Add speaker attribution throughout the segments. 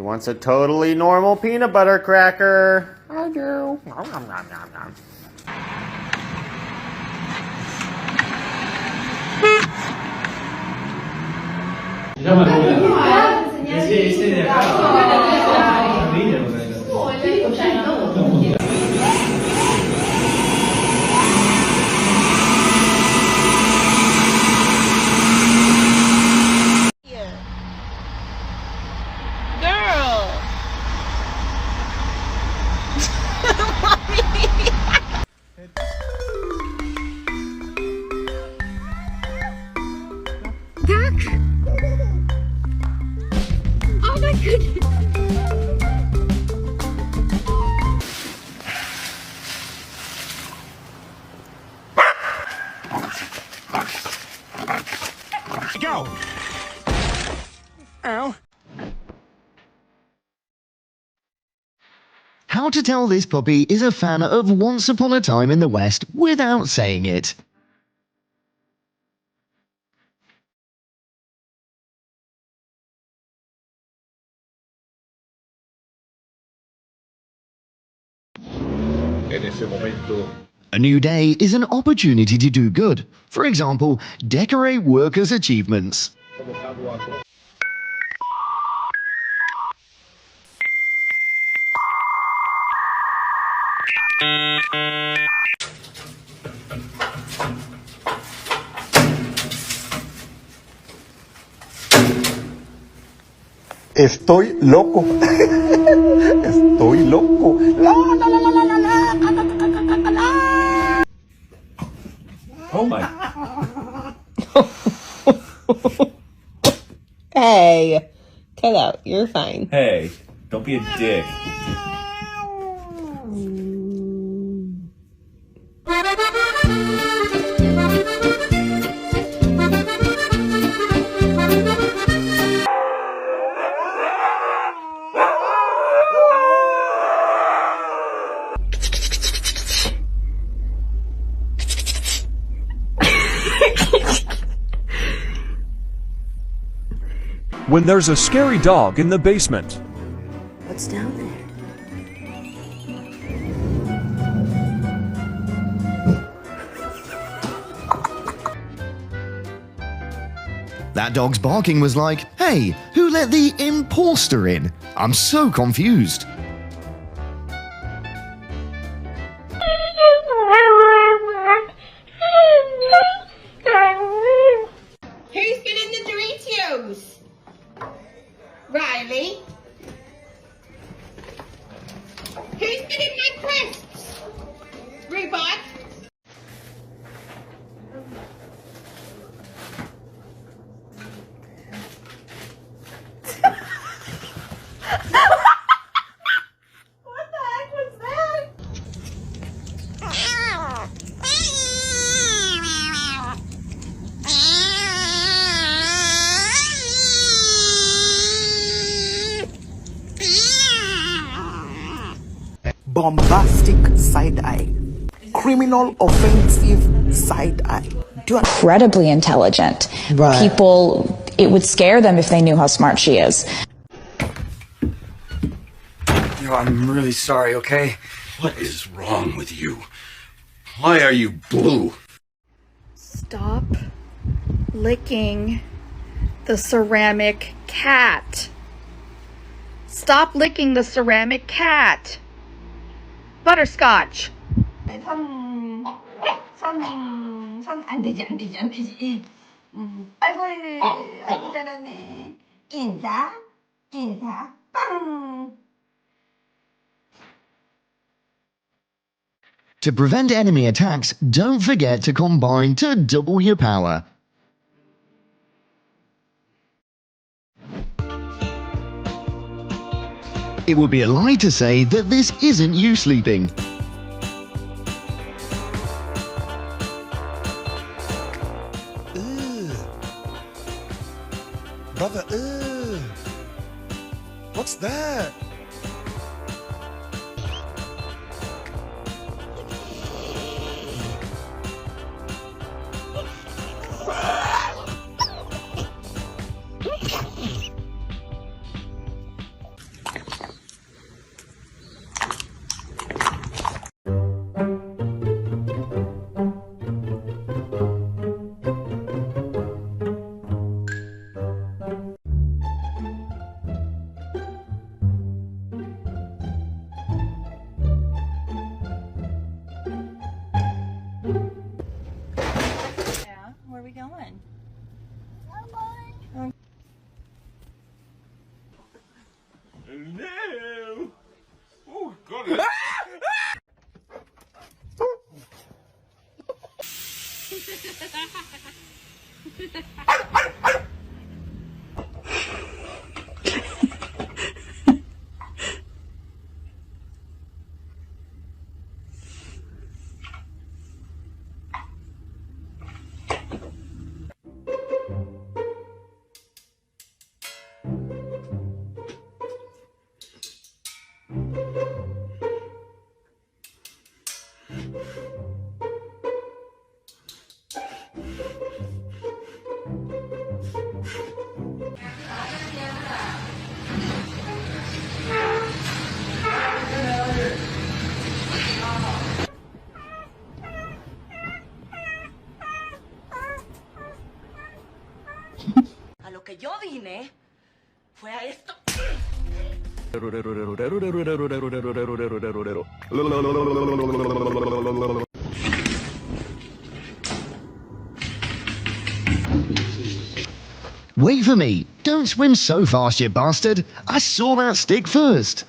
Speaker 1: wants a totally normal peanut butter cracker. I do. Nom, nom, nom, nom, nom.
Speaker 2: Oh my goodness.
Speaker 3: Go! Ow.
Speaker 4: How to tell this puppy is a fan of Once Upon a Time in the West without saying it.
Speaker 5: En ese momento,
Speaker 4: A new day is an opportunity to do good. For example, decorate workers' achievements.
Speaker 6: Estoy loco. Estoy loco. La, la, la, la, la, la, la, ca, ca, ca, ca, ca, la.
Speaker 5: oh my,
Speaker 7: Hey, cut out. You're fine.
Speaker 5: hey, don't be a dick.
Speaker 3: When there's a scary dog in the basement.
Speaker 2: What's down there?
Speaker 4: That dog's barking was like, hey, who let the imposter in? I'm so confused.
Speaker 7: Who's been in the Doritos? Riley? Who's been in my crisps? Rhubarb? What the heck was that?
Speaker 6: Bombastic side eye. Criminal offensive side eye.
Speaker 8: Incredibly intelligent.
Speaker 6: Right.
Speaker 8: People, it would scare them if they knew how smart she is.
Speaker 9: Yo, I'm really sorry, okay?
Speaker 10: What is wrong with you? Why are you blue?
Speaker 2: Stop licking the ceramic cat. Stop licking the ceramic cat. Butterscotch.
Speaker 11: 안 되지. 아이고, 잘하네. 인사, 빵.
Speaker 4: To prevent enemy attacks, don't forget to combine to double your power. It would be a lie to say that this isn't you sleeping.
Speaker 9: Brother, what's that?
Speaker 5: No. Oh, God.
Speaker 7: A lo que yo vine fue a esto.
Speaker 4: Wait for me. Don't swim so fast, you bastard. I saw that stick first.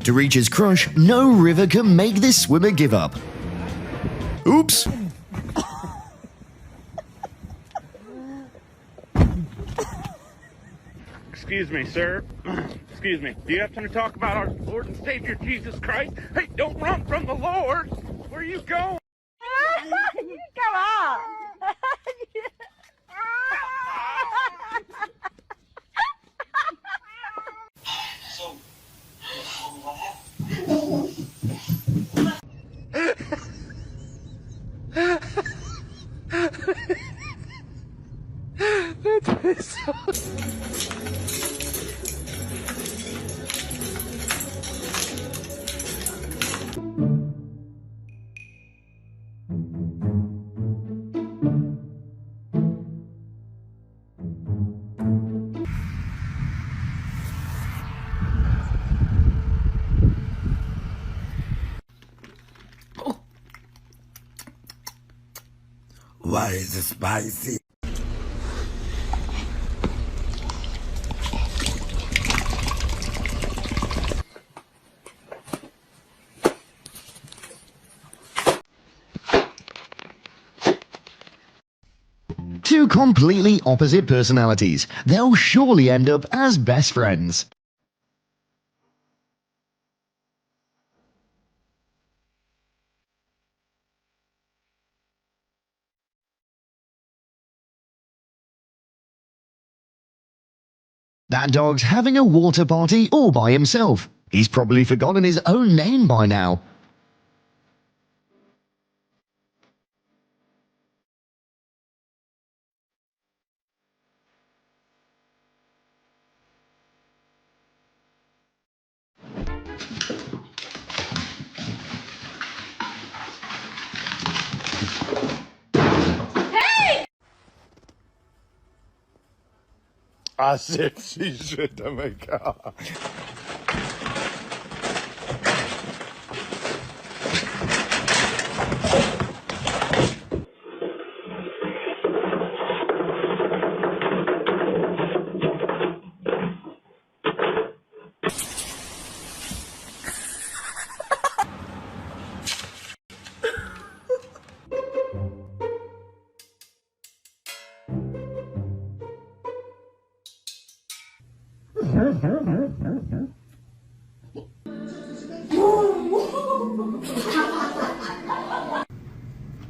Speaker 4: To reach his crush, no river can make this swimmer give up. Oops.
Speaker 1: Excuse me, sir. Excuse me. Do you have time to talk about our Lord and Savior Jesus Christ? Hey, don't run from the Lord. Where are you going?
Speaker 7: Come on.
Speaker 9: Why is it spicy?
Speaker 4: Two completely opposite personalities. They'll surely end up as best friends. That dog's having a water party all by himself. He's probably forgotten his own name by now.
Speaker 6: Ah, sexy shit, oh my God.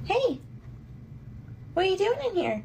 Speaker 11: Hey, what are you doing in here?